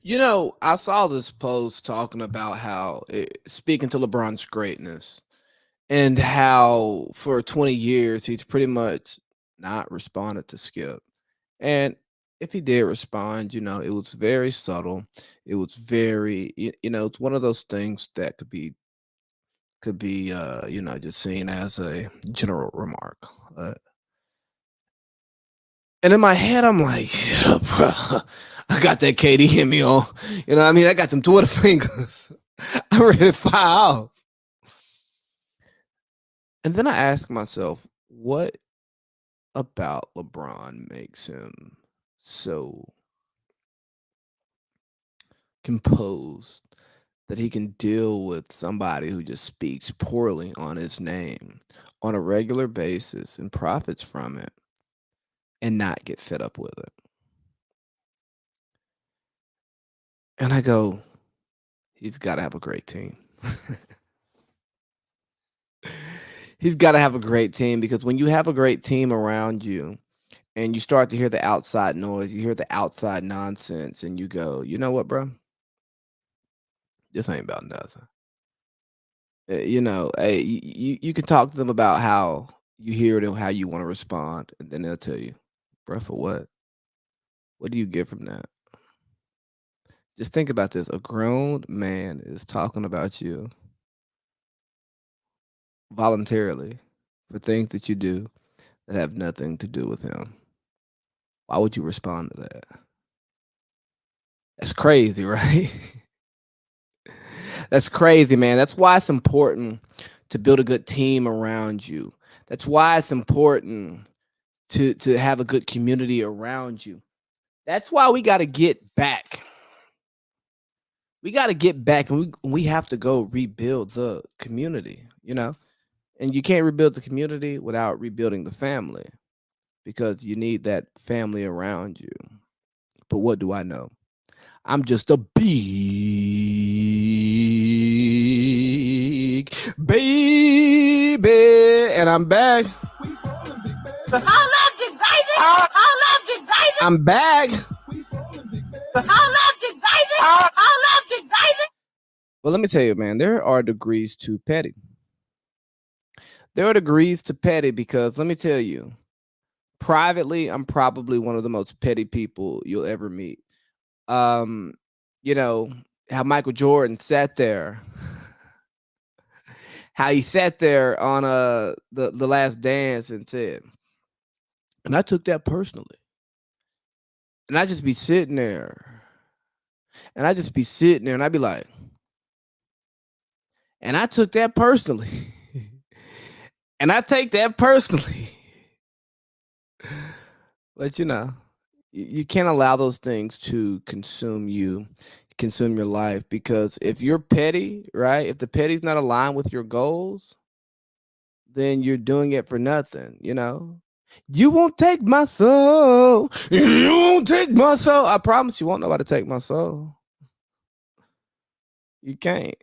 I saw this post talking about how speaking to LeBron's greatness and how for 20 years he's pretty much not responded to Skip. And if he did respond, it was very subtle. It was very, it's one of those things that could be just seen as a general remark. Uh, and in my head, I'm like, yeah, bro, I got that KD in me on. You know what I mean? I got them Twitter fingers. I'm ready to fire off. And then I ask myself, what about LeBron makes him so composed that he can deal with somebody who just speaks poorly on his name on a regular basis and profits from it and not get fed up with it? And I go, he's got to have a great team. He's got to have a great team because when you have a great team around you and you start to hear the outside noise, you hear the outside nonsense, and you go, you know what, bro? This ain't about nothing. Hey, you can talk to them about how you hear it and how you want to respond, and then they'll tell you, bro, for what? What do you get from that? Just think about this. A grown man is talking about you voluntarily for things that you do that have nothing to do with him. Why would you respond to that? That's crazy, right? That's crazy, man. That's why it's important to build a good team around you. That's why it's important to have a good community around you. That's why we got to get back. We got to get back, and we have to go rebuild the community. And you can't rebuild the community without rebuilding the family because you need that family around you. But what do I know? I'm just a big baby, and I'm back. Hold up, you baby. Hold up, you baby. I'm back. Hold up, you baby. Hold up, you baby. Well, let me tell you, man, there are degrees to petty. There are degrees to petty because let me tell you, privately, I'm probably one of the most petty people you'll ever meet. Um, you know, how Michael Jordan sat there, how he sat there on the last dance and said, and I took that personally. And I just be sitting there. And I just be sitting there and I'd be like, and I took that personally. And I take that personally. But you can't allow those things to consume your life because if you're petty, right? If the petty's not aligned with your goals, then you're doing it for nothing. You won't take my soul. You won't take my soul. I promise you won't nobody take my soul. You can't.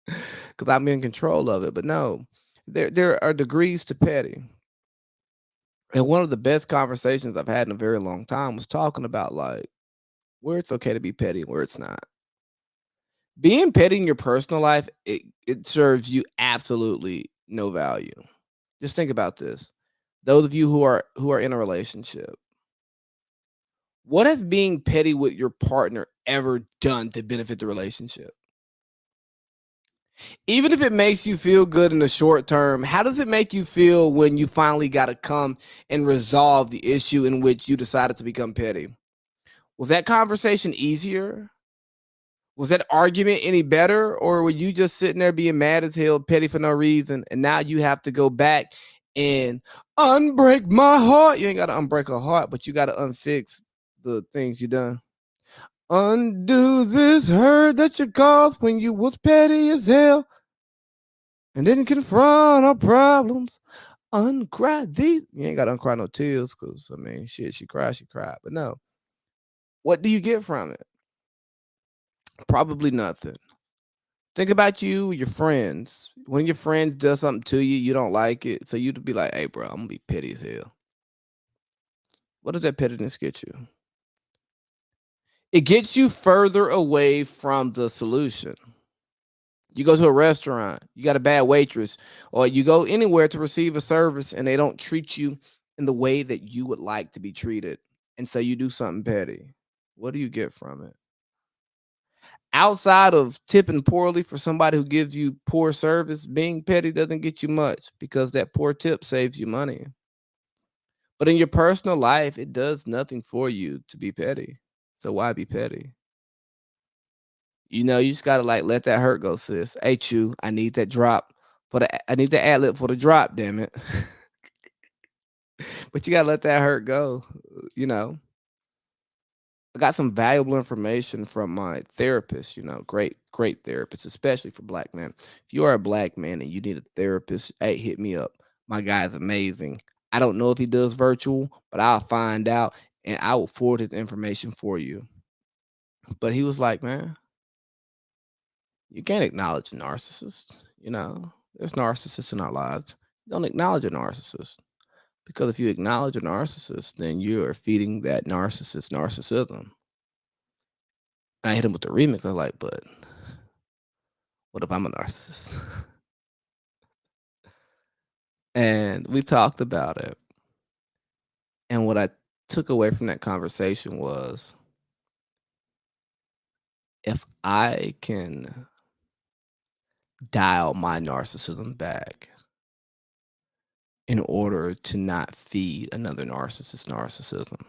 Because I'm in control of it. But no, there are degrees to petty. And one of the best conversations I've had in a very long time was talking about like where it's okay to be petty and where it's not. Being petty in your personal life, it serves you absolutely no value. Just think about this. Those of you who are in a relationship, what has being petty with your partner ever done to benefit the relationship? Even if it makes you feel good in the short term, how does it make you feel when you finally got to come and resolve the issue in which you decided to become petty? Was that conversation easier? Was that argument any better? Or were you just sitting there being mad as hell, petty for no reason? And now you have to go back and unbreak my heart. You ain't got to unbreak a heart, but you got to unfix the things you done. Undo this hurt that you caused when you was petty as hell and didn't confront our problems. Uncry these. You ain't got to uncry no tears because, I mean, shit, she cried. But no, what do you get from it? Probably nothing. Think about you, your friends. When your friends does something to you, you don't like it. So you'd be like, hey, bro, I'm going to be petty as hell. What does that pettiness get you? It gets you further away from the solution. You go to a restaurant, you got a bad waitress, or you go anywhere to receive a service and they don't treat you in the way that you would like to be treated. And so you do something petty. What do you get from it? Outside of tipping poorly for somebody who gives you poor service, being petty doesn't get you much because that poor tip saves you money. But in your personal life, it does nothing for you to be petty. So why be petty? You just gotta like let that hurt go, sis. Hey, Chew, I need that drop I need the ad lib for the drop, damn it. But you gotta let that hurt go. You know, I got some valuable information from my therapist, great therapist, especially for black men. If you are a black man and you need a therapist, hey, hit me up. My guy's amazing. I don't know if he does virtual, but I'll find out and I will forward his information for you. But he was like, man, you can't acknowledge a narcissist. There's narcissists in our lives. Don't acknowledge a narcissist. Because if you acknowledge a narcissist, then you are feeding that narcissist narcissism. And I hit him with the remix. I was like, but what if I'm a narcissist? And we talked about it. And what I took away from that conversation was if I can dial my narcissism back in order to not feed another narcissist narcissism,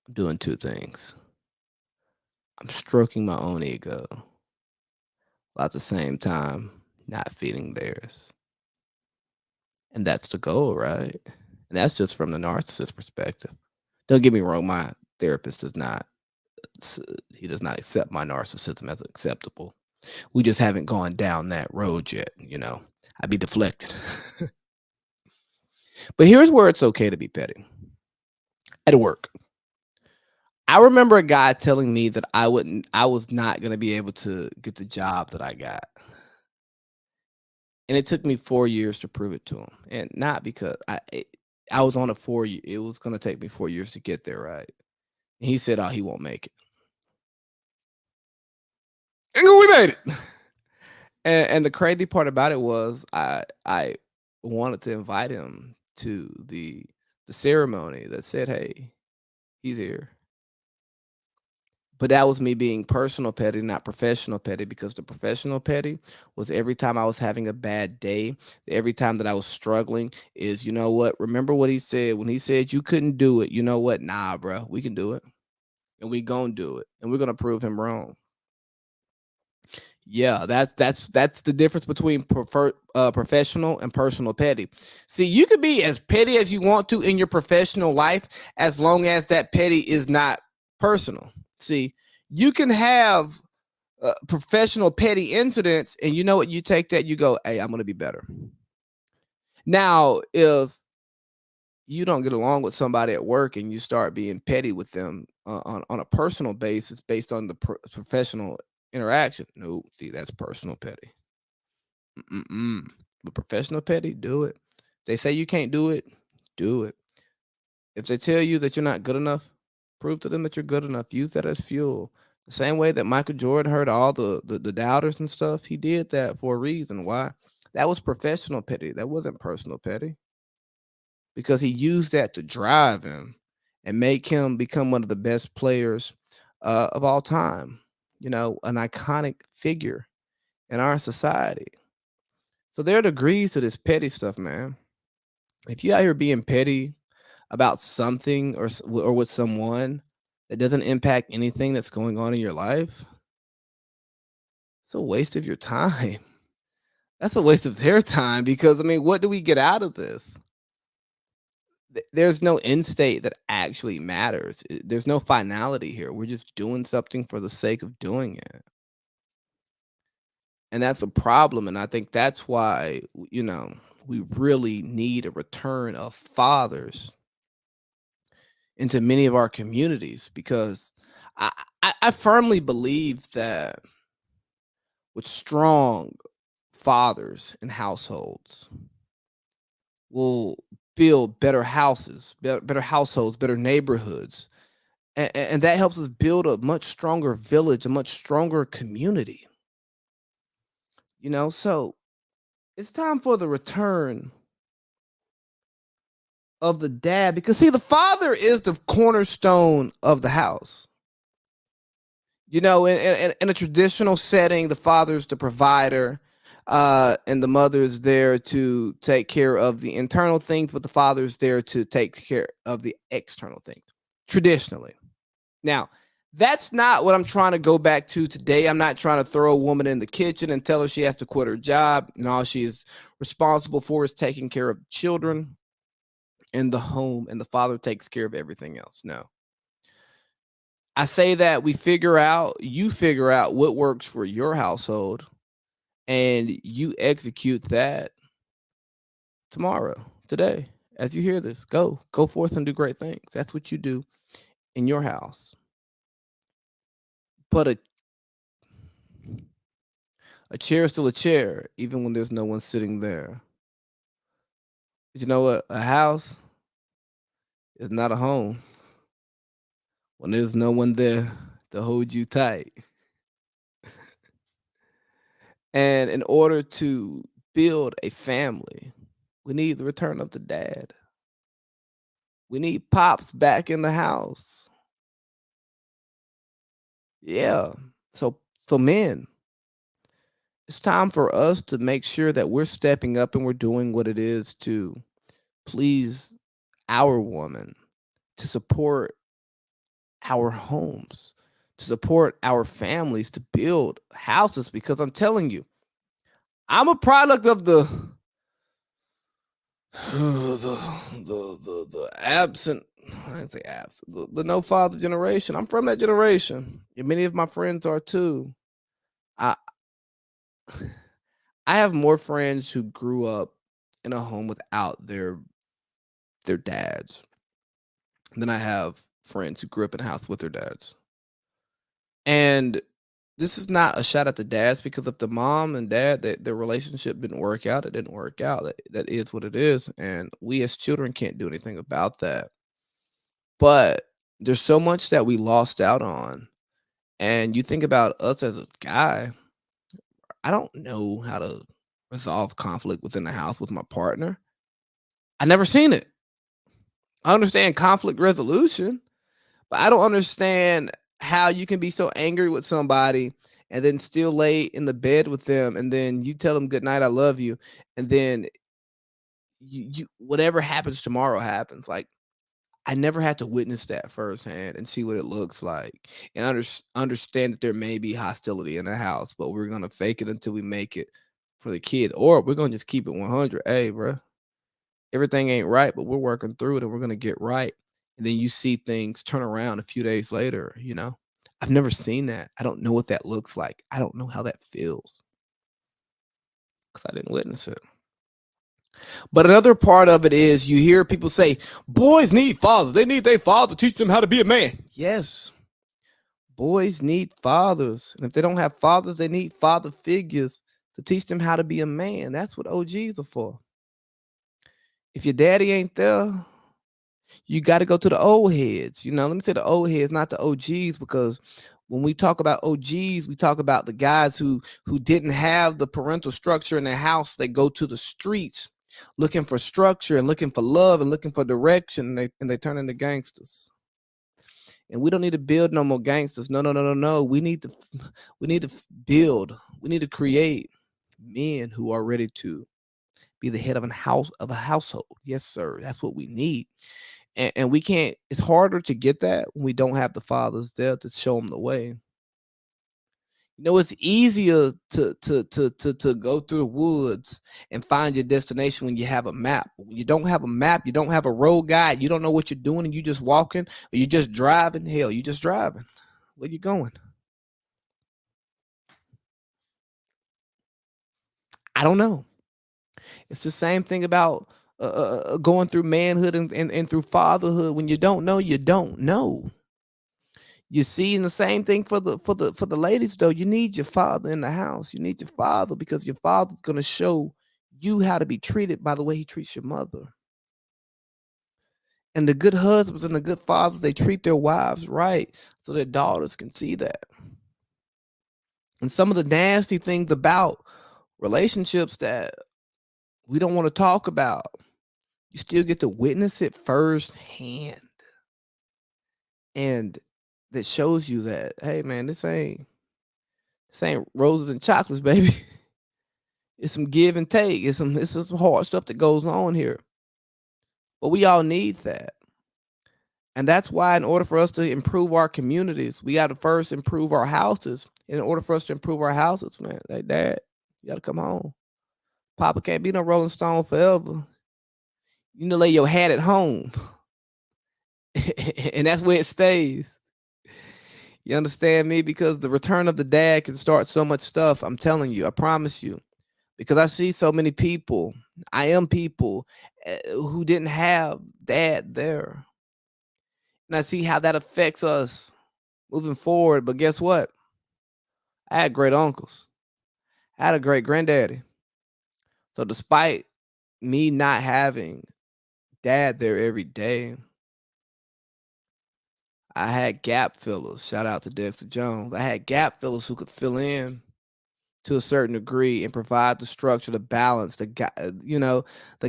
I'm doing two things. I'm stroking my own ego, while at the same time not feeding theirs. And that's the goal, right? And that's just from the narcissist perspective. Don't get me wrong, my therapist he does not accept my narcissism as acceptable. We just haven't gone down that road yet. I'd be deflected. But here's where it's okay to be petty. At work. I remember a guy telling me that I was not going to be able to get the job that I got. And it took me 4 years to prove it to him. And not because I was on a 4 year, it was going to take me 4 years to get there, right? And he said, "Oh, he won't make it." And we made it. And the crazy part about it was I wanted to invite him to the ceremony that said, "Hey, he's here." But that was me being personal petty, not professional petty, because the professional petty was every time I was having a bad day, every time that I was struggling, is you know what? Remember what he said when he said you couldn't do it. You know what? Nah, bro, we can do it, and we gonna do it, and we're gonna prove him wrong. Yeah, that's the difference between professional and personal petty. See, you could be as petty as you want to in your professional life as long as that petty is not personal. See, you can have professional petty incidents, and you know what? You take that, you go, "Hey, I'm gonna be better." Now, if you don't get along with somebody at work and you start being petty with them on a personal basis based on the professional interaction, no, see, that's personal petty. Mm-mm. But professional petty, do it. They say you can't do it, do it. If they tell you that you're not good enough, prove to them that you're good enough. Use that as fuel. The same way that Michael Jordan heard all the doubters and stuff, he did that for a reason. Why? That was professional petty. That wasn't personal petty because he used that to drive him and make him become one of the best players of all time. An iconic figure in our society. So there are degrees to this petty stuff, man. If you out here being petty about something or with someone that doesn't impact anything that's going on in your life, it's a waste of your time. That's a waste of their time because what do we get out of this? There's no end state that actually matters. There's no finality here. We're just doing something for the sake of doing it. And that's a problem. And I think that's why, we really need a return of fathers into many of our communities because I firmly believe that with strong fathers in households will build better houses, better households, better neighborhoods, And that helps us build a much stronger village, a much stronger community. So it's time for the return of the dad, because see, the father is the cornerstone of the house. In a traditional setting, the father's the provider, and the mother is there to take care of the internal things, but the father is there to take care of the external things, traditionally. Now, that's not what I'm trying to go back to today. I'm not trying to throw a woman in the kitchen and tell her she has to quit her job and all she is responsible for is taking care of children in the home, and the father takes care of everything else. No. I say that you figure out what works for your household, and you execute that tomorrow, today, as you hear this. Go forth and do great things. That's what you do in your house. But a chair is still a chair, even when there's no one sitting there. But you know what? A house is not a home when there's no one there to hold you tight. And in order to build a family, we need the return of the dad. We need pops back in the house. Yeah. So men, it's time for us to make sure that we're stepping up and we're doing what it is to please our woman, to support our homes, to support our families, to build houses. Because I'm telling you, I'm a product of the the absent. I didn't say absent. The no father generation. I'm from that generation, and many of my friends are too. I I have more friends who grew up in a home without their dads than I have friends who grew up in a house with their dads. And this is not a shot at the dads, because if the mom and dad, their relationship didn't work out, it didn't work out. That is what it is, and we as children can't do anything about that. But there's so much that we lost out on. And you think about us as a guy, I don't know how to resolve conflict within the house with my partner. I never seen it. I understand conflict resolution, but I don't understand how you can be so angry with somebody and then still lay in the bed with them, and then you tell them good night, I love you, and then you whatever happens tomorrow happens. Like, I never had to witness that firsthand and see what it looks like, and understand that there may be hostility in the house, but we're gonna fake it until we make it for the kid, or we're gonna just keep it 100. Hey, bro, everything ain't right, but we're working through it and we're gonna get right. And then you see things turn around a few days later. I've never seen that. I don't know what that looks like. I don't know how that feels because I didn't witness it. But another part of it is you hear people say, boys need fathers. They need their father to teach them how to be a man. Yes, boys need fathers. And if they don't have fathers, they need father figures to teach them how to be a man. That's what OGs are for. If your daddy ain't there, you got to go to the old heads. Let me say the old heads, not the OGs, because when we talk about OGs, we talk about the guys who didn't have the parental structure in their house. They go to the streets looking for structure and looking for love and looking for direction, and they turn into gangsters. And we don't need to build no more gangsters. No, no, no, no, no. We need to build. We need to create men who are ready to be the head of a household. Yes, sir. That's what we need. And we can't. It's harder to get that when we don't have the fathers there to show them the way. It's easier to go through the woods and find your destination when you have a map. When you don't have a map, you don't have a road guide, you don't know what you're doing, and you just walking, or you just driving. Hell, you just driving. Where you going? I don't know. It's the same thing about going through manhood and through fatherhood. When you don't know, you don't know. You see, and the same thing for the ladies though. You need your father in the house. You need your father, because your father's gonna show you how to be treated by the way he treats your mother. And the good husbands and the good fathers, they treat their wives right so their daughters can see that. And some of the nasty things about relationships that we don't want to talk about, you still get to witness it firsthand. And that shows you that, hey man, this ain't roses and chocolates, baby. It's some give and take. It's some hard stuff that goes on here. But we all need that. And that's why, in order for us to improve our communities, we got to first improve our houses. In order for us to improve our houses, man, like, Dad, you got to come home. Papa can't be no Rolling Stone forever. You need to lay your hat at home. And that's where it stays. You understand me? Because the return of the dad can start so much stuff. I'm telling you, I promise you. Because I see so many people, I am people who didn't have dad there. And I see how that affects us moving forward. But guess what? I had great uncles. I had a great granddaddy. So despite me not having dad there every day, I had gap fillers. Shout out to Dexter Jones. I had gap fillers who could fill in to a certain degree and provide the structure, the balance, the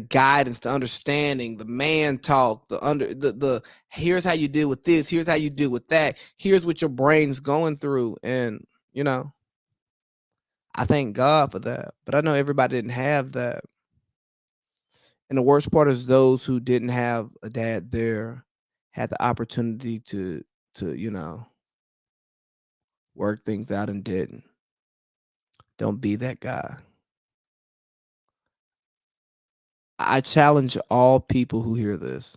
guidance, the understanding, the man talk, the here's how you deal with this, here's how you deal with that, here's what your brain's going through. And I thank God for that. But I know everybody didn't have that. And the worst part is those who didn't have a dad there had the opportunity to work things out and didn't. Don't be that guy. I challenge all people who hear this.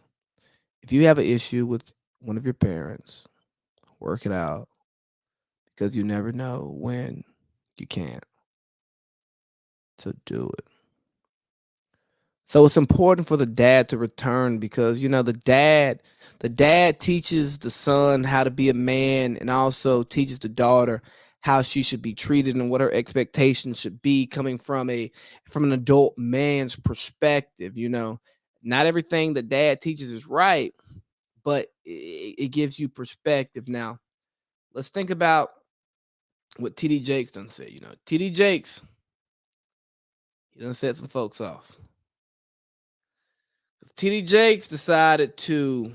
If you have an issue with one of your parents, work it out, because you never know when you can't. So do it. So it's important for the dad to return, because the dad teaches the son how to be a man, and also teaches the daughter how she should be treated and what her expectations should be, coming from an adult man's perspective. Not everything the dad teaches is right, but it gives you perspective. Now, let's think about what TD Jakes done said. TD Jakes, he done set some folks off. TD Jakes decided to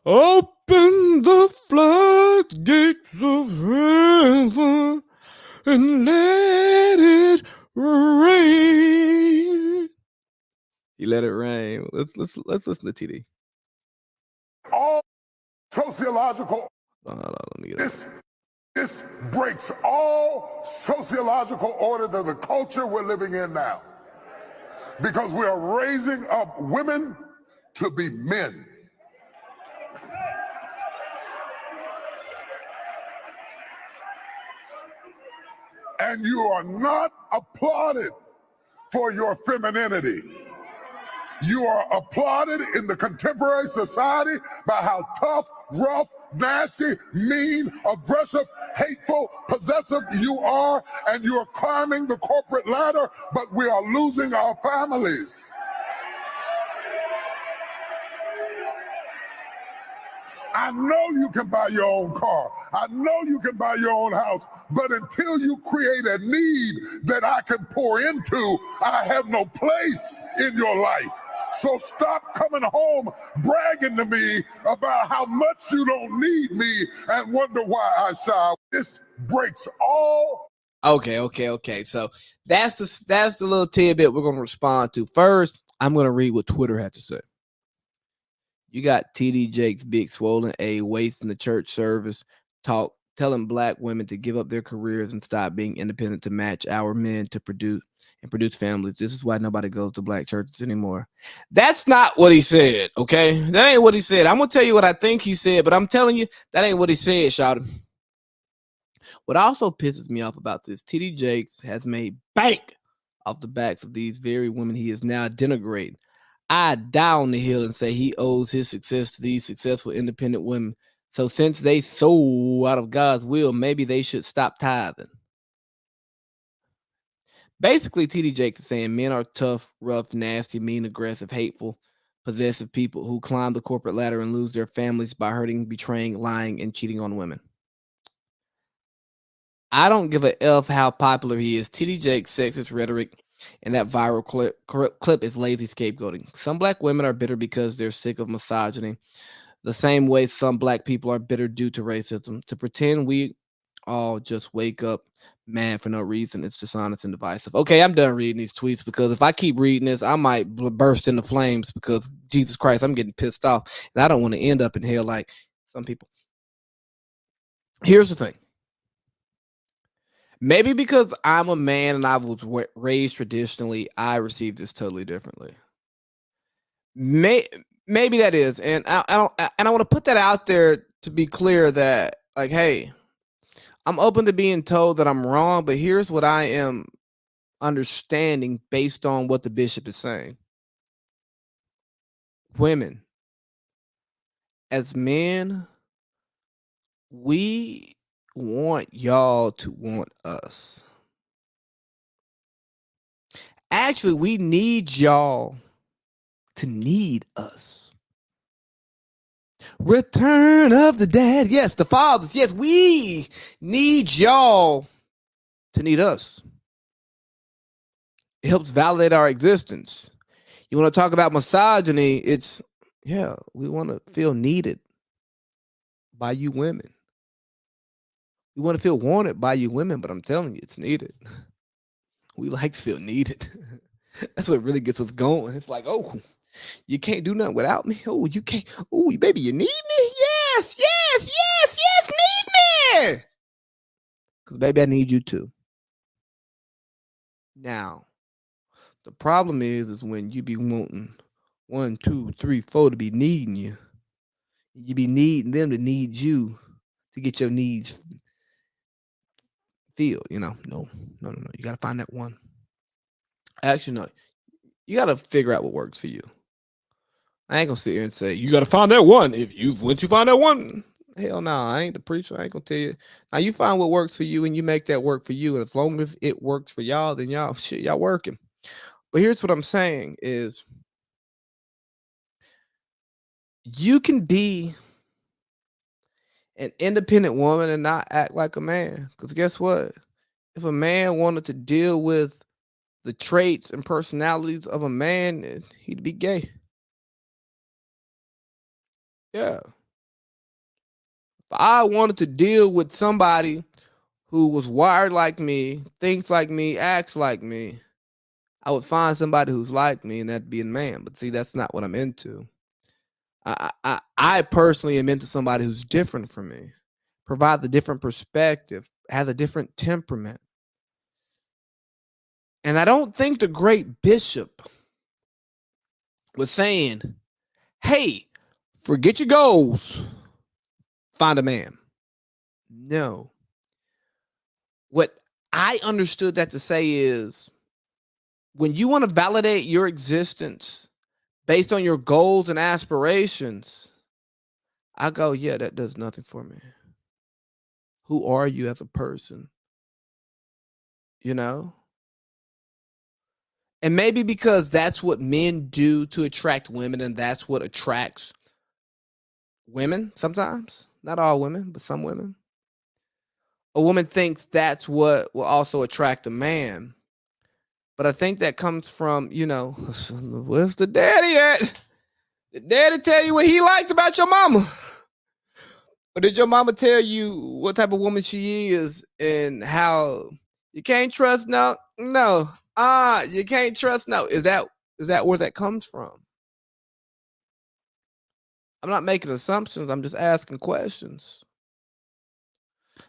open the floodgates of heaven and let it rain. He let it rain. Let's listen to TD. All sociological. Hold on, let me get this breaks all sociological orders of the culture we're living in now, because we are raising up women to be men. And you are not applauded for your femininity. You are applauded in the contemporary society by how tough, rough, nasty, mean, aggressive, hateful, possessive you are, and you are climbing the corporate ladder, but we are losing our families. I know you can buy your own car. I know you can buy your own house. But until you create a need that I can pour into, I have no place in your life. So stop coming home bragging to me about how much you don't need me and wonder why I shy. This breaks all. Okay. So that's the little tidbit we're going to respond to. First, I'm going to read what Twitter had to say. You got TD Jakes, big swollen A, wasting the church service, telling black women to give up their careers and stop being independent to match our men to produce families. This is why nobody goes to black churches anymore. That's not what he said, okay? That ain't what he said. I'm going to tell you what I think he said, but I'm telling you, that ain't what he said, Shawty. What also pisses me off about this, TD Jakes has made bank off the backs of these very women he is now denigrating. I die on the hill and say he owes his success to these successful independent women. So since they so out of God's will, maybe they should stop tithing. Basically, TD Jakes is saying men are tough, rough, nasty, mean, aggressive, hateful, possessive people who climb the corporate ladder and lose their families by hurting, betraying, lying, and cheating on women. I don't give a F how popular he is. TD Jake's sexist rhetoric and that viral clip is lazy scapegoating. Some black women are bitter because they're sick of misogyny, the same way some black people are bitter due to racism. To pretend we all just wake up mad for no reason, it's dishonest and divisive. Okay, I'm done reading these tweets because if I keep reading this, I might burst into flames because Jesus Christ, I'm getting pissed off and I don't want to end up in hell like some people. Here's the thing. Maybe because I'm a man and I was raised traditionally, I receive this totally differently. Maybe that is, and I want to put that out there to be clear that, like, hey, I'm open to being told that I'm wrong, but here's what I am understanding based on what the bishop is saying. Women, as men, we want y'all to want us. Actually, we need y'all to need us. Return of the Dad. Yes, the fathers. Yes, we need y'all to need us. It helps validate our existence. You want to talk about misogyny? It's, yeah, we want to feel needed by you women. We want to feel wanted by you women, but I'm telling you, it's needed. We like to feel needed. That's what really gets us going. It's like, oh, you can't do nothing without me. Oh, you can't. Oh, baby, you need me? Yes, need me. Because, baby, I need you too. Now, the problem is when you be wanting 1, 2, 3, 4 to be needing you. You be needing them to need you to get your needs filled. No. You got to find that one. Actually, no. You got to figure out what works for you. I ain't gonna sit here and say you got to find that one. Once you find that one, hell no, I ain't the preacher. I ain't gonna tell you. Now you find what works for you and you make that work for you. And as long as it works for y'all, then y'all working. But here's what I'm saying is you can be an independent woman and not act like a man. Because guess what? If a man wanted to deal with the traits and personalities of a man, he'd be gay. Yeah. If I wanted to deal with somebody who was wired like me, thinks like me, acts like me, I would find somebody who's like me, and that'd be a man. But see, that's not what I'm into. I personally am into somebody who's different from me, provide a different perspective, has a different temperament. And I don't think the great bishop was saying, hey, forget your goals, find a man. No. What I understood that to say is when you want to validate your existence based on your goals and aspirations, I go, yeah, that does nothing for me. Who are you as a person? And maybe because that's what men do to attract women, and that's what attracts women sometimes. Not all women, but some women. A woman thinks that's what will also attract a man. But I think that comes from, where's the daddy at? Did daddy tell you what he liked about your mama? Or did your mama tell you what type of woman she is and how you can't trust? No. You can't trust. No. Is that where that comes from? I'm not making assumptions. I'm just asking questions.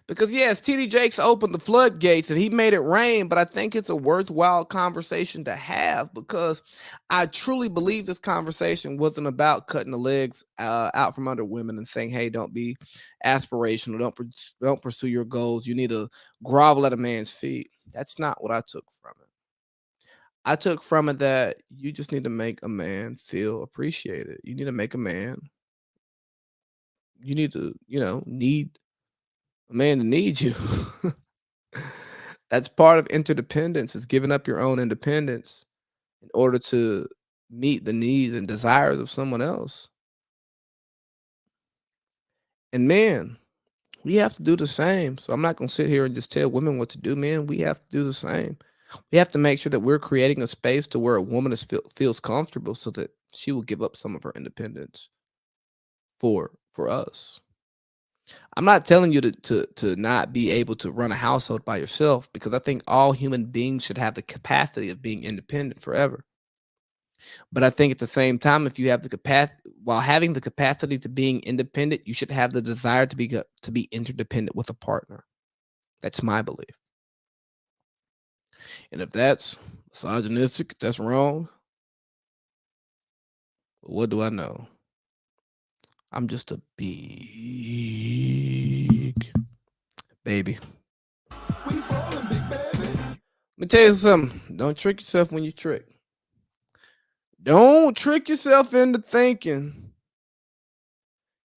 Because yes, TD Jakes opened the floodgates and he made it rain, but I think it's a worthwhile conversation to have because I truly believe this conversation wasn't about cutting the legs out from under women and saying, hey, don't be aspirational, don't pursue your goals. You need to grovel at a man's feet. That's not what I took from it. I took from it that you just need to make a man feel appreciated. You need to make a man. You need to, need a man to need you. That's part of interdependence, is giving up your own independence in order to meet the needs and desires of someone else. And men, we have to do the same. So I'm not going to sit here and just tell women what to do, man. We have to do the same. We have to make sure that we're creating a space to where a woman feels comfortable so that she will give up some of her independence for us. I'm not telling you to not be able to run a household by yourself, because I think all human beings should have the capacity of being independent forever. But I think at the same time, if you have the capacity, while having the capacity to being independent, you should have the desire to be interdependent with a partner. That's my belief. And if that's misogynistic, if that's wrong, what do I know? I'm just a big baby. Let me tell you something. Don't trick yourself when you trick. Don't trick yourself into thinking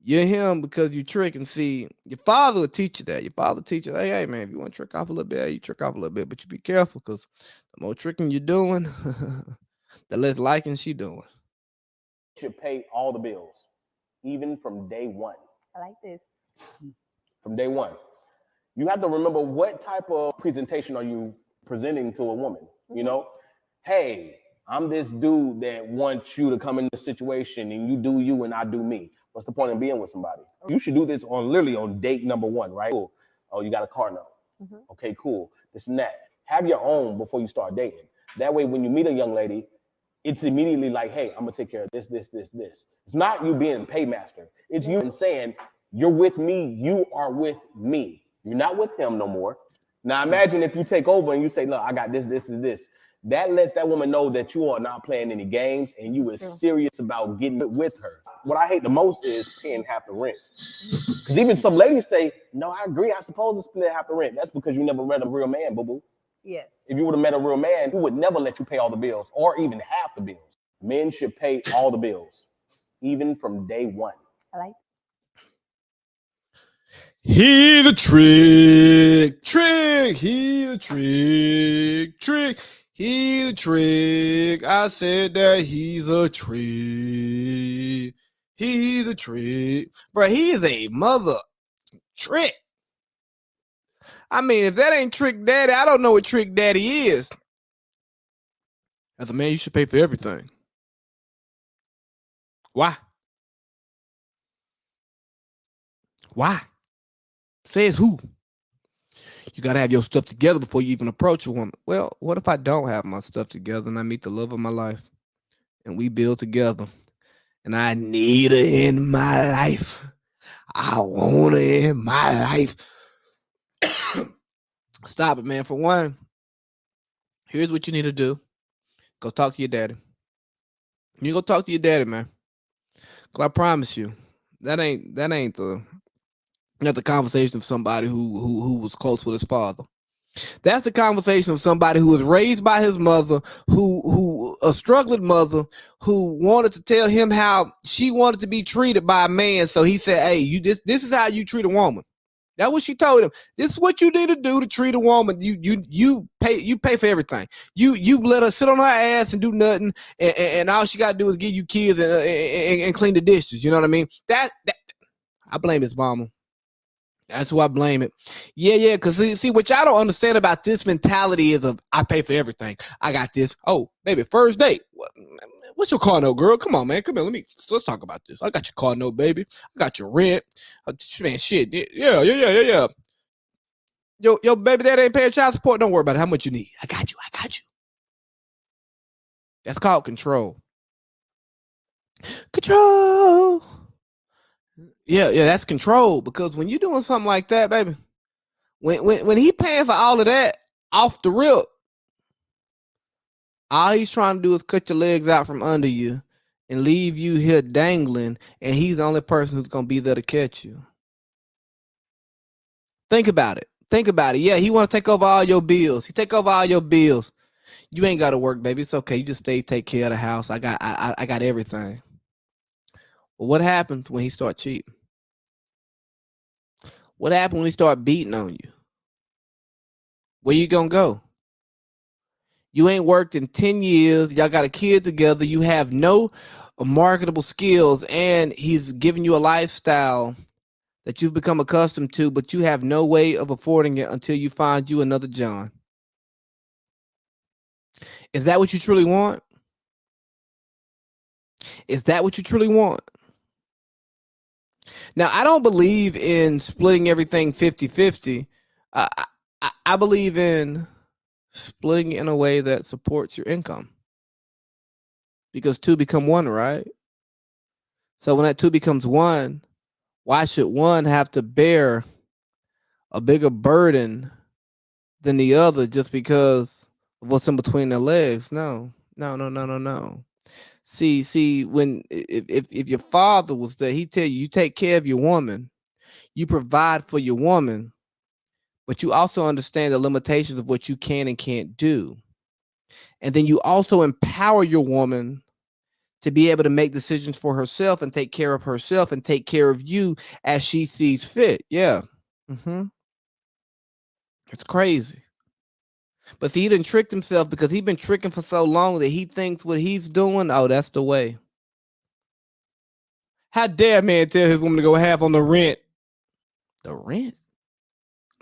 you're him because you trick. And see, your father will teach you that. Your father teach you, hey, man, if you want to trick off a little bit, you trick off a little bit, but you be careful, because the more tricking you're doing, the less liking she doing. Should pay all the bills, even from day one. I like this. From day one. You have to remember, what type of presentation are you presenting to a woman? You know, hey, I'm this dude that wants you to come in the situation and you do you and I do me. What's the point of being with somebody? You should do this literally on date number one, right? Cool. Oh, you got a car now. Okay, cool. This and that. Have your own before you start dating. That way, when you meet a young lady, it's immediately like, hey, I'm gonna take care of this. It's not you being paymaster. It's you saying, you're with me, you are with me. You're not with him no more. Now imagine if you take over and you say, look, I got this. That lets that woman know that you are not playing any games and you are serious about getting with her. What I hate the most is paying half the rent. Because even some ladies say, no, I agree, I'm supposed to split half the rent. That's because you never met a real man, boo-boo. Yes. If you would have met a real man, he would never let you pay all the bills or even half the bills. Men should pay all the bills, even from day one. I like. He the trick. He the trick. He the trick. I said that he's a trick. He's a trick. Bro, he is a mother trick. I mean, if that ain't Trick Daddy, I don't know what Trick Daddy is. As a man, you should pay for everything. Why? Says who? You got to have your stuff together before you even approach a woman. Well, what if I don't have my stuff together and I meet the love of my life and we build together and I need her in my life? I want her in my life. Stop it, man. For one, here's what you need to do. Go talk to your daddy. You go talk to your daddy, man. Cause I promise you, that ain't the conversation of somebody who was close with his father. That's the conversation of somebody who was raised by his mother, who a struggling mother, who wanted to tell him how she wanted to be treated by a man. So he said, hey, this is how you treat a woman. That's what she told him. This is what you need to do to treat a woman. You pay for everything. You let her sit on her ass and do nothing, and all she got to do is give you kids and clean the dishes. You know what I mean? That I blame his mama. That's who I blame it. Yeah. Because see, what y'all don't understand about this mentality is of I pay for everything. I got this. Oh, baby, first date. What's your car note, girl? Come on, man. Come here. Let's talk about this. I got your car note, baby. I got your rent. Man, shit. Yeah. Yo, baby, that ain't paying child support. Don't worry about it. How much you need? I got you. That's called control. Control. Yeah, that's control. Because when you're doing something like that, baby, when he paying for all of that off the rip, all he's trying to do is cut your legs out from under you and leave you here dangling, and he's the only person who's gonna be there to catch you. Think about it. Yeah, he want to take over all your bills. He take over all your bills. You ain't got to work, baby. It's okay. You just take care of the house. I got everything. Well, what happens when he start cheating? What happens when he start beating on you? Where you gonna go? You ain't worked in 10 years. Y'all got a kid together. You have no marketable skills, and he's giving you a lifestyle that you've become accustomed to, but you have no way of affording it until you find you another John. Is that what you truly want? Is that what you truly want? Now, I don't believe in splitting everything 50-50. I believe in splitting in a way that supports your income. Because two become one, right? So when that two becomes one, why should one have to bear a bigger burden than the other just because of what's in between their legs? No. See, when if your father was there, he'd tell you take care of your woman, you provide for your woman, but you also understand the limitations of what you can and can't do. And then you also empower your woman to be able to make decisions for herself and take care of herself and take care of you as she sees fit. Yeah. It's crazy. But see, he done tricked himself because he's been tricking for so long that he thinks what he's doing, oh, that's the way. How dare a man tell his woman to go half on the rent? The rent?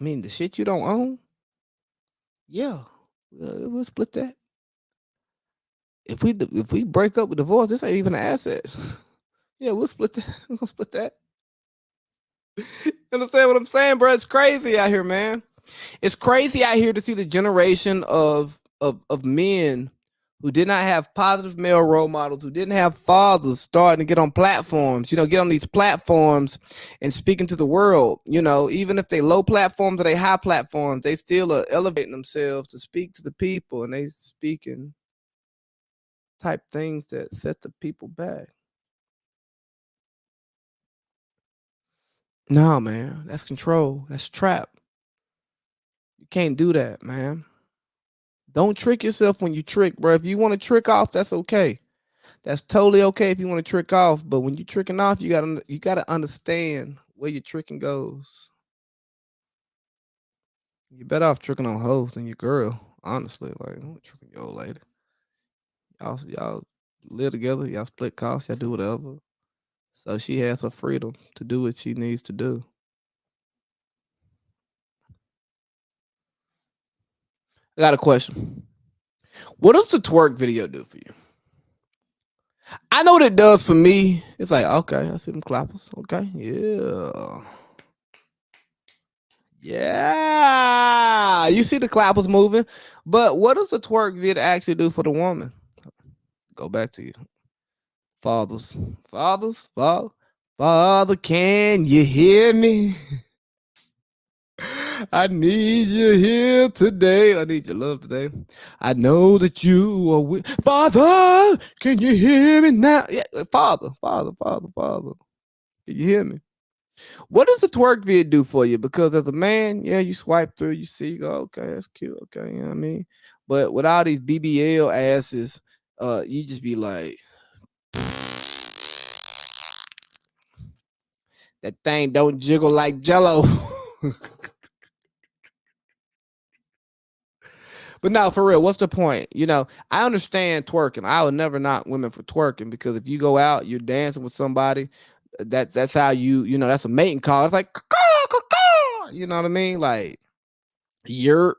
I mean, the shit you don't own? Yeah. We'll split that. If we break up with divorce, this ain't even an asset. Yeah, we'll split that. We're gonna split that. You understand what I'm saying, bro? It's crazy out here, man. It's crazy out here to see the generation of men who did not have positive male role models, who didn't have fathers, starting to get on platforms, get on these platforms and speaking to the world. Even if they low platforms or they high platforms, they still are elevating themselves to speak to the people, and they speaking type things that set the people back. No, man, that's control. That's trap. You can't do that, man. Don't trick yourself when you trick, bro. If you want to trick off, that's okay. That's totally okay if you want to trick off. But when you're tricking off, you gotta understand where your tricking goes. You're better off tricking on hoes than your girl, honestly. Like, I'm tricking your old lady. Y'all live together, y'all split costs, y'all do whatever. So she has her freedom to do what she needs to do. I got a question. What does the twerk video do for you? I know what it does for me. It's like, okay, I see them clappers. Okay, yeah. Yeah. You see the clappers moving. But what does the twerk video actually do for the woman? Go back to you. Father, can you hear me? I need you here today. I need your love today. I know that you are with Father. Can you hear me now? Yeah, Father. Can you hear me? What does the twerk vid do for you? Because as a man, yeah, you swipe through, you see, you go, okay, that's cute. Okay, you know what I mean? But with all these BBL asses, you just be like, that thing don't jiggle like Jello. But no, for real, what's the point? I understand twerking. I would never knock women for twerking, because if you go out, you're dancing with somebody, that's how that's a mating call. It's like, you know what I mean? Like, here's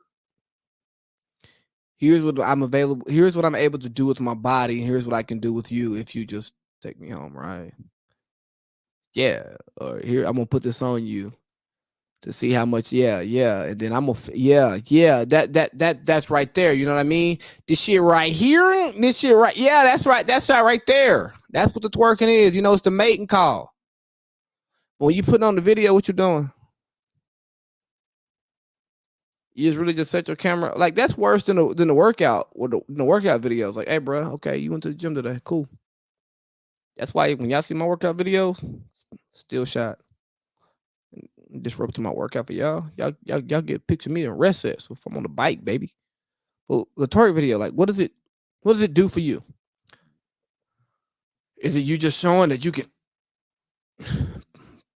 what I'm available. Here's what I'm able to do with my body. And here's what I can do with you if you just take me home, right? Yeah. Or here, I'm gonna put this on you to see how much. Yeah. And then I'm gonna, that's right there. You know what I mean? This shit right here. This shit right. Yeah, that's right. That's right there. That's what the twerking is. It's the mating call. But when you put on the video, what you doing? You just really just set your camera. Like, that's worse than the workout, or the workout videos. Like, hey, bro, okay, you went to the gym today. Cool. That's why when y'all see my workout videos, still shot. Disrupting my workout for y'all. Y'all get a picture of me in rest sets if I'm on the bike, baby. Well, the twerk video, like, what does it do for you? Is it you just showing that you can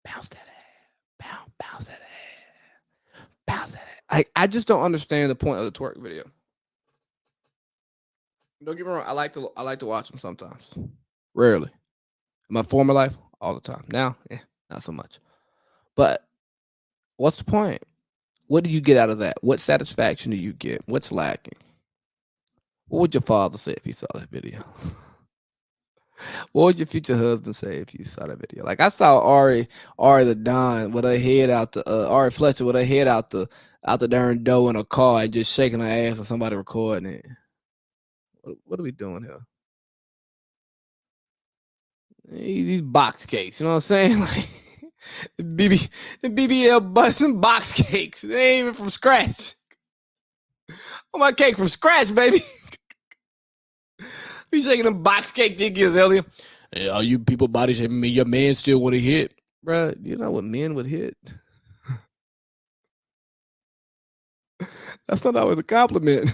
bounce that ass, bounce that ass, bounce that ass? I just don't understand the point of the twerk video. Don't get me wrong. I like to watch them sometimes. Rarely. In my former life, all the time. Now, not so much. But what's the point? What do you get out of that? What satisfaction do you get? What's lacking? What would your father say if he saw that video? What would your future husband say if you saw that video? Like I saw Ari the Don with her head out the Ari Fletcher with her head out the darn door in a car and just shaking her ass and somebody recording it. What are we doing here? These box cakes, you know what I'm saying? Like the BBL busting box cakes. They ain't even from scratch. Oh, my cake from scratch, baby. You shaking them box cake dickers, Elliot. Hey, all you people body shaming me, your man still want to hit. Bruh, you know what men would hit? That's not always a compliment.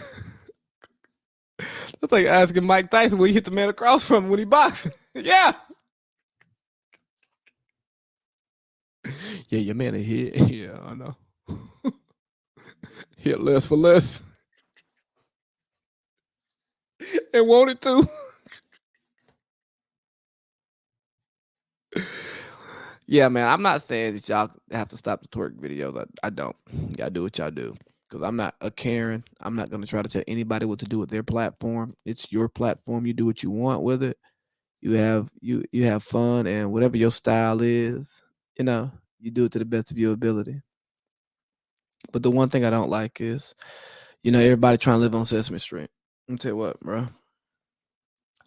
That's like asking Mike Tyson will he hit the man across from him when he boxing. Yeah. Yeah, your man a hit. Yeah, I know. Hit less for less. And wanted to. Yeah, man, I'm not saying that y'all have to stop the twerk videos. I don't. Y'all do what y'all do. Because I'm not a Karen. I'm not going to try to tell anybody what to do with their platform. It's your platform. You do what you want with it. You have fun, and whatever your style is, you know, you do it to the best of your ability. But the one thing I don't like is, you know, everybody trying to live on Sesame Street. Let me tell you what, bro.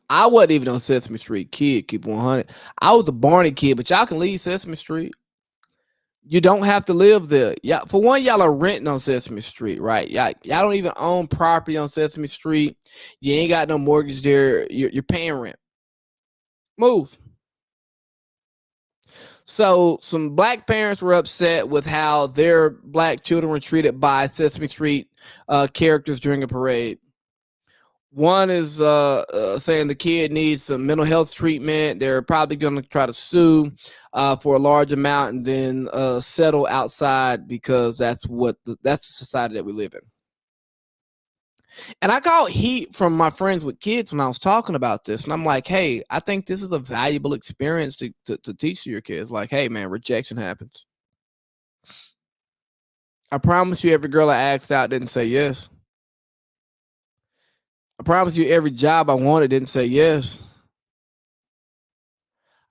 I wasn't even on Sesame Street kid, keep 100. I was the Barney kid, but y'all can leave Sesame Street. You don't have to live there. Yeah, for one, y'all are renting on Sesame Street, right? Y'all don't even own property on Sesame Street. You ain't got no mortgage there. You're paying rent. Move. So some black parents were upset with how their black children were treated by Sesame Street characters during a parade. One is saying the kid needs some mental health treatment. They're probably going to try to sue for a large amount and then settle outside because that's the society that we live in. And I got heat from my friends with kids when I was talking about this. And I'm like, hey, I think this is a valuable experience to teach to your kids. Like, hey, man, rejection happens. I promise you every girl I asked out didn't say yes. I promise you every job I wanted didn't say yes.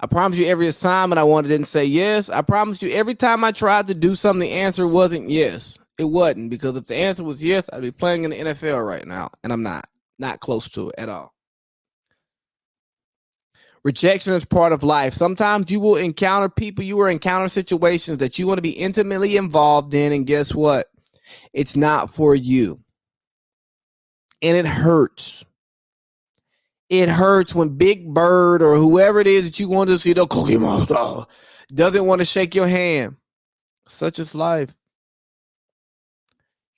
I promise you every assignment I wanted didn't say yes. I promise you every time I tried to do something, the answer wasn't yes. It wasn't, because if the answer was yes, I'd be playing in the NFL right now, and I'm not close to it at all. Rejection is part of life. Sometimes you will encounter people, you will encounter situations that you want to be intimately involved in, and guess what? It's not for you. And it hurts. It hurts when Big Bird or whoever it is that you want to see, the Cookie Monster, doesn't want to shake your hand. Such is life.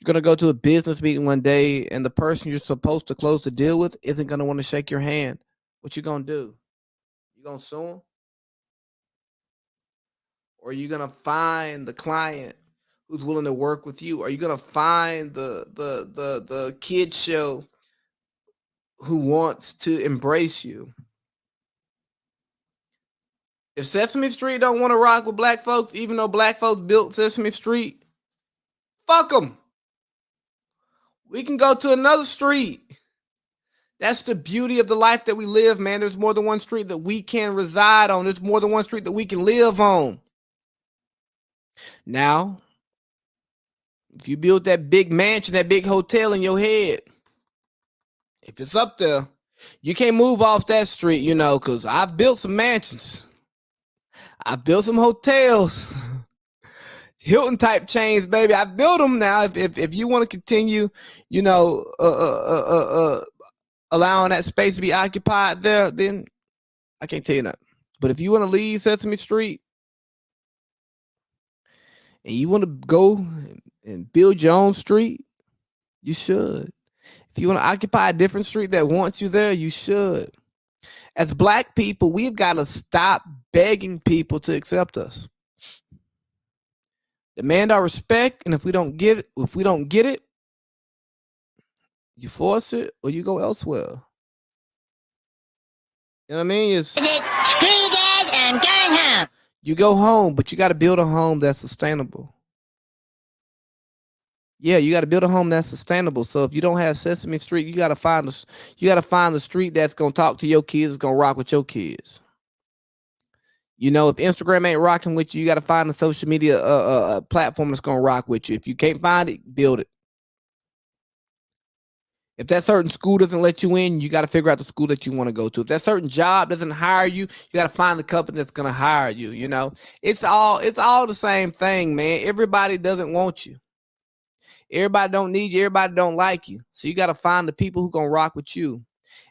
You're going to go to a business meeting one day and the person you're supposed to close the deal with isn't going to want to shake your hand. What you going to do? You going to sue them? Or are you going to find the client who's willing to work with you? Are you going to find the kid show who wants to embrace you? If Sesame Street don't want to rock with black folks, even though black folks built Sesame Street, fuck them. We can go to another street. That's the beauty of the life that we live, man. There's more than one street that we can reside on. There's more than one street that we can live on. Now, if you build that big mansion, that big hotel in your head, if it's up there, you can't move off that street, you know, because I've built some mansions. I've built some hotels. Hilton type chains, baby. I built them now. If you want to continue, you know, allowing that space to be occupied there, then I can't tell you nothing. But if you want to leave Sesame Street and you want to go and build your own street, you should. If you want to occupy a different street that wants you there, you should. As black people, we've got to stop begging people to accept us. Demand our respect, and if we don't get it, you force it or you go elsewhere. You know what I mean? It's, Screw you guys, I'm going home. you go home, but you got to build a home that's sustainable. Yeah, you got to build a home that's sustainable. So if you don't have Sesame Street, you got to find the street that's gonna talk to your kids, gonna rock with your kids. You know, if Instagram ain't rocking with you, you got to find a social media platform that's gonna rock with you. If you can't find it, build it. If that certain school doesn't let you in, you got to figure out the school that you want to go to. If that certain job doesn't hire you, you got to find the company that's gonna hire you. You know, it's all the same thing, man. Everybody doesn't want you. Everybody don't need you. Everybody don't like you. So you got to find the people who gonna rock with you.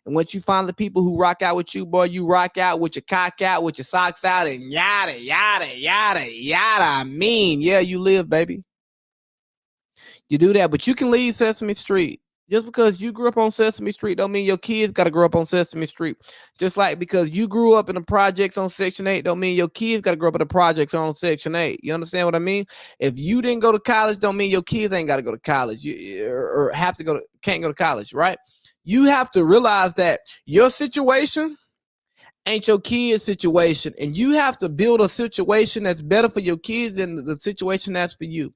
And once you find the people who rock out with you, boy, you rock out with your cock out, with your socks out, and yada, yada, yada, yada. I mean, yeah, you live, baby. You do that, but you can leave Sesame Street. Just because you grew up on Sesame Street don't mean your kids got to grow up on Sesame Street. Just like because you grew up in the projects on Section 8 don't mean your kids got to grow up in the projects on Section 8. You understand what I mean? If you didn't go to college don't mean your kids ain't got to go to college or have to can't go to college, right? You have to realize that your situation ain't your kid's situation, and you have to build a situation that's better for your kids than the situation that's for you.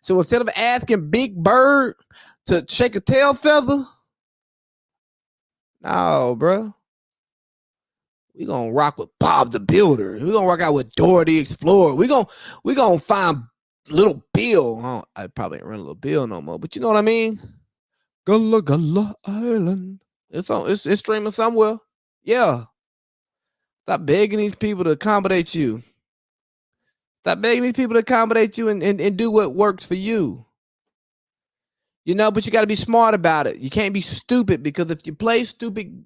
So instead of asking Big Bird to shake a tail feather, no, bro. We gonna rock with Bob the Builder. We gonna rock out with Dora the Explorer. We gonna find Little Bill. Oh, I probably ain't run Little Bill no more, but you know what I mean. Gullah Gullah Island. It's streaming somewhere. Yeah. Stop begging these people to accommodate you. Stop begging these people to accommodate you and do what works for you. You know, but you got to be smart about it. You can't be stupid, because if you play stupid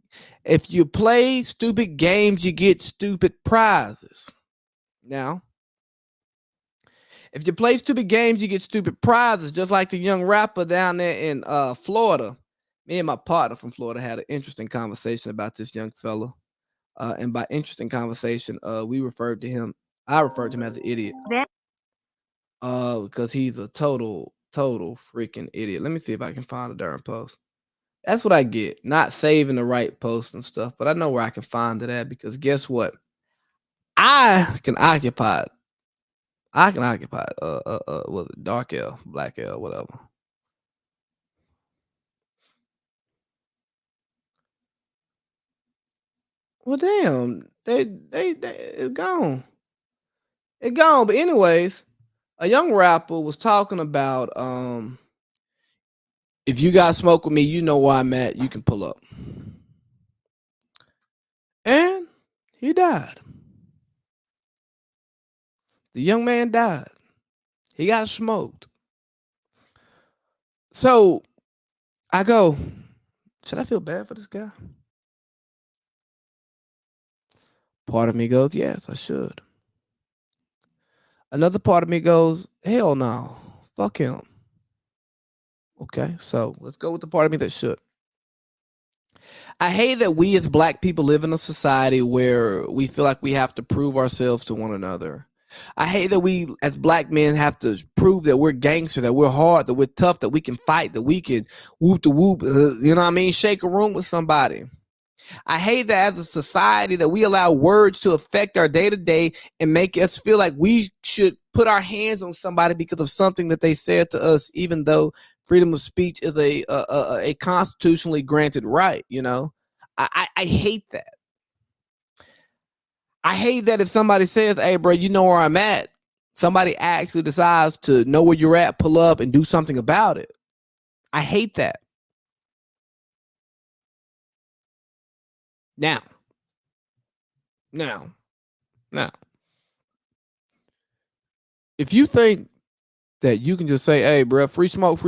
games, you get stupid prizes. Now, if you play stupid games, you get stupid prizes, just like the young rapper down there in Florida. Me and my partner from Florida had an interesting conversation about this young fella. And by interesting conversation, I referred to him as an idiot. Because he's a total freaking idiot. Let me see if I can find a darn post. That's what I get. Not saving the right post and stuff, but I know where I can find it at, because guess what? I can occupy was it dark L, black L, whatever. Well, damn, they it's gone. It gone. But anyways, a young rapper was talking about if you got smoke with me, you know where I'm at. You can pull up. And he died. The young man died. He got smoked. So I go, should I feel bad for this guy? Part of me goes, yes, I should. Another part of me goes, hell no, fuck him. Okay, so let's go with the part of me that should. I hate that we as black people live in a society where we feel like we have to prove ourselves to one another. I hate that we as black men have to prove that we're gangster, that we're hard, that we're tough, that we can fight, that we can whoop the whoop, you know what I mean? Shake a room with somebody. I hate that as a society that we allow words to affect our day-to-day and make us feel like we should put our hands on somebody because of something that they said to us, even though freedom of speech is a constitutionally granted right. You know, I hate that. I hate that if somebody says, hey, bro, you know where I'm at, somebody actually decides to know where you're at, pull up, and do something about it. I hate that. Now, if you think that you can just say, hey, bro, free smoke,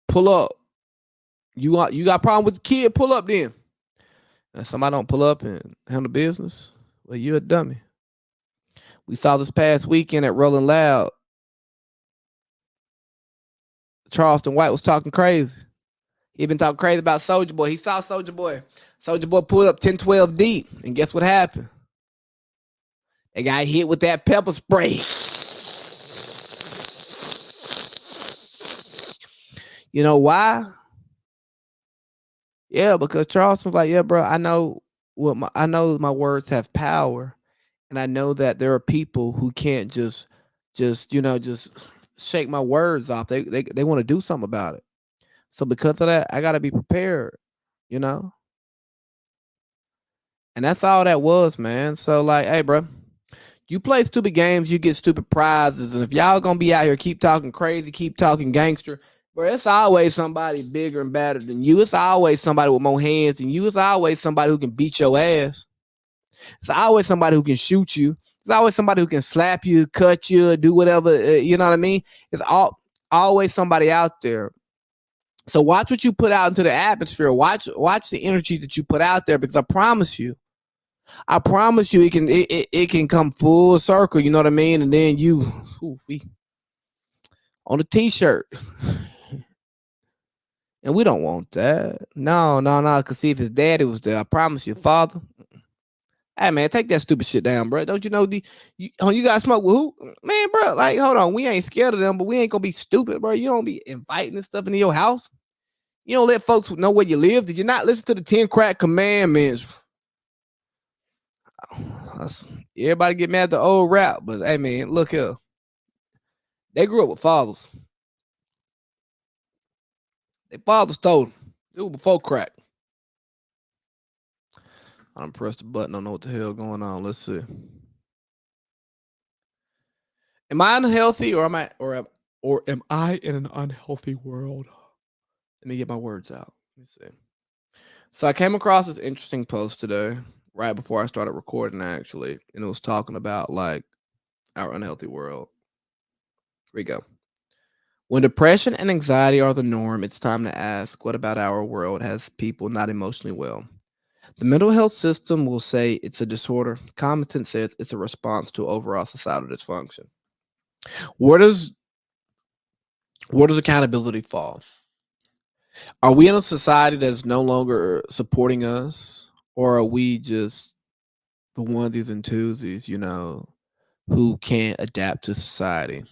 pull up. You got a problem with the kid, pull up then. And somebody don't pull up and handle business, well, you're a dummy. We saw this past weekend at Rolling Loud. Charleston White was talking crazy. He been talking crazy about Soulja Boy. He saw Soulja Boy. Soulja Boy pulled up 10, 12 deep. And guess what happened? They got hit with that pepper spray. You know why? Yeah, because Charleston was like, yeah, bro, I know I know my words have power, and I know that there are people who can't just shake my words off. They want to do something about it. So because of that, I got to be prepared, you know? And that's all that was, man. So like, hey, bro, you play stupid games, you get stupid prizes, and if y'all gonna be out here keep talking crazy, keep talking gangster, bro, it's always somebody bigger and badder than you. It's always somebody with more hands than you. It's always somebody who can beat your ass. It's always somebody who can shoot you. It's always somebody who can slap you, cut you, do whatever. You know what I mean? It's always somebody out there. So watch what you put out into the atmosphere. Watch the energy that you put out there, because I promise you, it can come full circle. You know what I mean? And then on the t-shirt. And we don't want that. No. Cause see, if his daddy was there, I promise you, father. Hey man, take that stupid shit down, bro. Don't you know you guys smoke with who? Man, bro, like hold on. We ain't scared of them, but we ain't gonna be stupid, bro. You don't be inviting this stuff into your house. You don't let folks know where you live. Did you not listen to the 10 crack commandments? Everybody get mad at the old rap, but hey man, look here. They grew up with fathers. Their fathers told them. It was before crack. I done pressed the button. I don't know what the hell going on. Let's see. Am I unhealthy, or am I in an unhealthy world? Let me get my words out. Let me see. So I came across this interesting post today, right before I started recording, actually, and it was talking about like our unhealthy world. Here we go. When depression and anxiety are the norm, it's time to ask, what about our world has people not emotionally well? The mental health system will say it's a disorder. Common sense says it's a response to overall societal dysfunction. Where does accountability fall? Are we in a society that's no longer supporting us, or are we just the onesies and twosies, who can't adapt to society?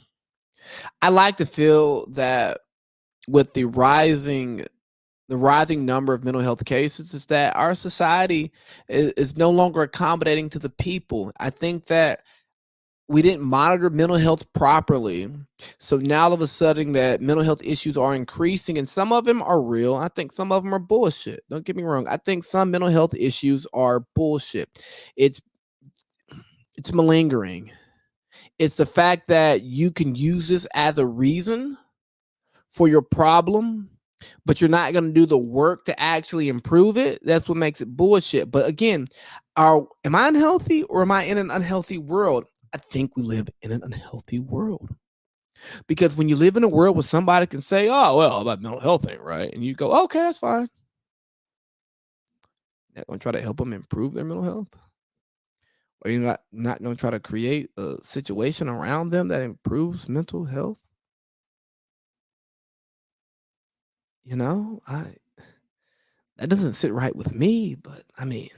I like to feel that with the rising number of mental health cases is that our society is no longer accommodating to the people. I think that we didn't monitor mental health properly. So now all of a sudden that mental health issues are increasing, and some of them are real. I think some of them are bullshit. Don't get me wrong. I think some mental health issues are bullshit. It's malingering. It's the fact that you can use this as a reason for your problem, but you're not going to do the work to actually improve it. That's what makes it bullshit. But again, am I unhealthy, or am I in an unhealthy world? I think we live in an unhealthy world, because when you live in a world where somebody can say, oh, well, that mental health ain't right, and you go, okay, that's fine. Not going to try to help them improve their mental health? Or you're not going to try to create a situation around them that improves mental health? That doesn't sit right with me, but I mean,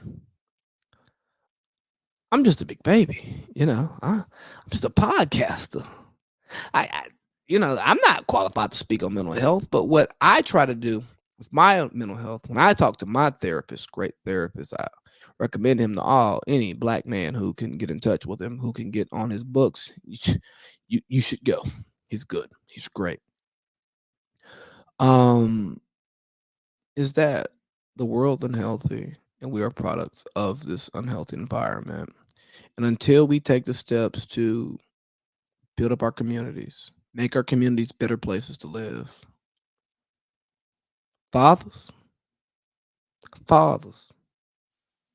I'm just a big baby, I'm just a podcaster. I'm not qualified to speak on mental health, but what I try to do with my mental health, when I talk to my therapist, great therapist, I recommend him to any black man who can get in touch with him, who can get on his books. You should go. He's good. He's great. Is that the world unhealthy, and we are products of this unhealthy environment? And until we take the steps to build up our communities, make our communities better places to live, fathers,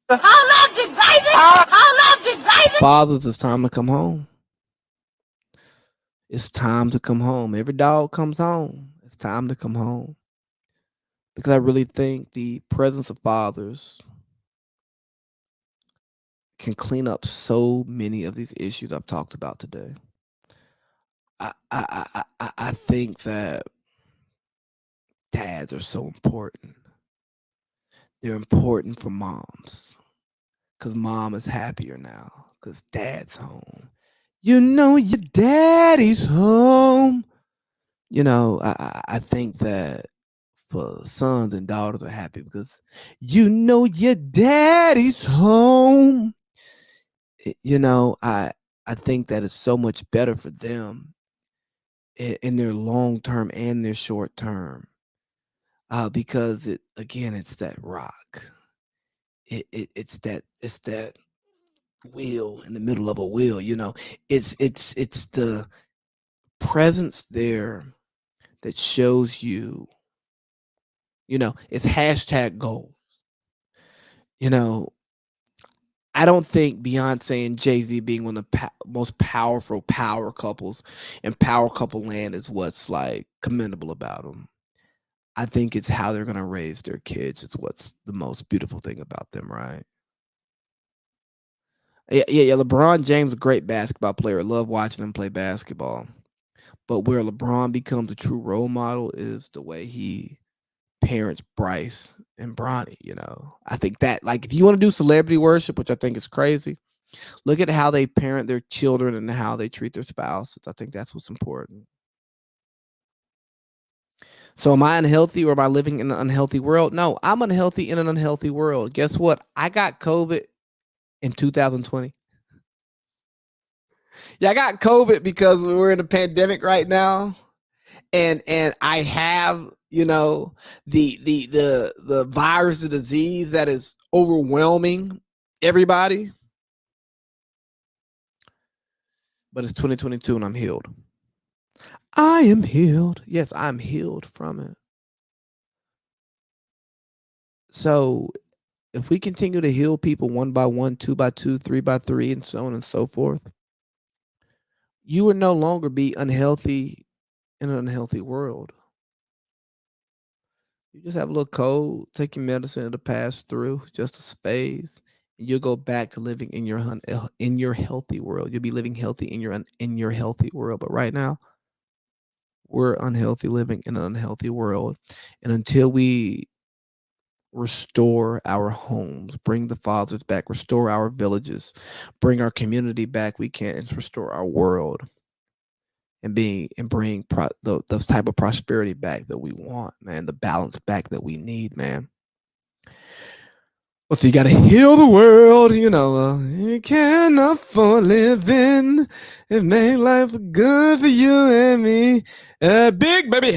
Hold up, big baby. Hold up, big baby. fathers, it's time to come home. It's time to come home. Every dog comes home. It's time to come home. Because I really think the presence of fathers can clean up so many of these issues I've talked about today. I think that dads are so important. They're important for moms, because mom is happier now because dad's home. Your daddy's home. I think that for sons and daughters are happy because you know your daddy's home. You know, I think that is so much better for them in their long term and their short term. Because it's that rock. It's that wheel in the middle of a wheel, you know. It's the presence there that shows you, you know, it's hashtag goals. You know, I don't think Beyonce and Jay-Z being one of the most powerful power couples in power couple land is what's like commendable about them. I think it's how they're going to raise their kids. It's what's the most beautiful thing about them, right? Yeah. LeBron James, a great basketball player. I love watching him play basketball. But where LeBron becomes a true role model is the way he parents Bryce and Bronny, you know. I think that, like, if you want to do celebrity worship, which I think is crazy, look at how they parent their children and how they treat their spouses. I think that's what's important. So am I unhealthy or am I living in an unhealthy world? No, I'm unhealthy in an unhealthy world. Guess what? I got COVID in 2020. Yeah, I got COVID because we're in a pandemic right now. And I have, you know, the virus, the disease that is overwhelming everybody. But it's 2022 and I'm healed. I am healed. Yes, I'm healed from it. So if we continue to heal people 1 by 1, 2 by 2, 3 by 3, and so on and so forth, you will no longer be unhealthy in an unhealthy world. You just have a little cold, take your medicine, it'll pass through, just a phase, and you'll go back to living in your healthy world. You'll be living healthy in your healthy world. But right now, we're unhealthy living in an unhealthy world. And until we restore our homes, bring the fathers back, restore our villages, bring our community back, we can't restore our world and bring the type of prosperity back that we want, man, the balance back that we need, man. Well, so you got to heal the world, you know. You can't afford living. It make life good for you and me. Big baby.